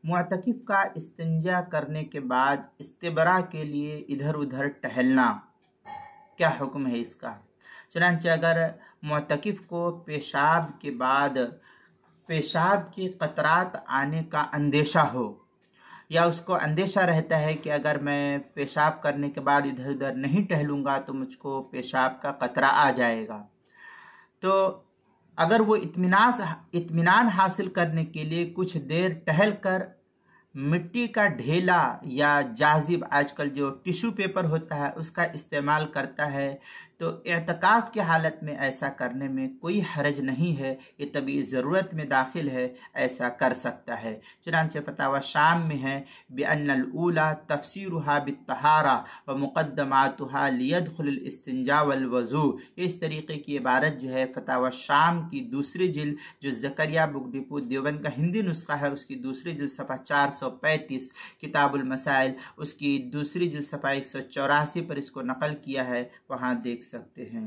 मुअतकिफ का इस्तिंजा करने के बाद इस्तिबरा के लिए इधर उधर टहलना, क्या हुक्म है इसका। चुनांचे अगर मुअतकिफ को पेशाब के बाद पेशाब के कतरात आने का अंदेशा हो, या उसको अंदेशा रहता है कि अगर मैं पेशाब करने के बाद इधर उधर नहीं टहलूंगा तो मुझको पेशाब का कतरा आ जाएगा, तो अगर वो इत्मीनान हासिल करने के लिए कुछ देर टहल कर मिट्टी का ढेला या जाजिब, आजकल जो टिश्यू पेपर होता है, उसका इस्तेमाल करता है, तो एतकाफ की हालत में ऐसा करने में कोई हरज नहीं है। ये तभी ज़रूरत में दाखिल है, ऐसा कर सकता है। चुनांचे फतावा शाम में है बिअन्नल ऊला तफसीरुहा बित्तहारा व मुक़द्दमातुहा लियदखुल इस्तिंजा वल वज़ू। इस तरीके की इबारत जो है फतावा शाम की दूसरी जिल्द, जो ज़करिया बुक डिपो देवबंद का हिंदी नुस्खा है, उसकी दूसरी जिल्द सफ़ा 435, किताबुल मसाइल उसकी दूसरी जिल्द सफ़ा 184 पर इसको नकल किया है, वहाँ देख सकते हैं।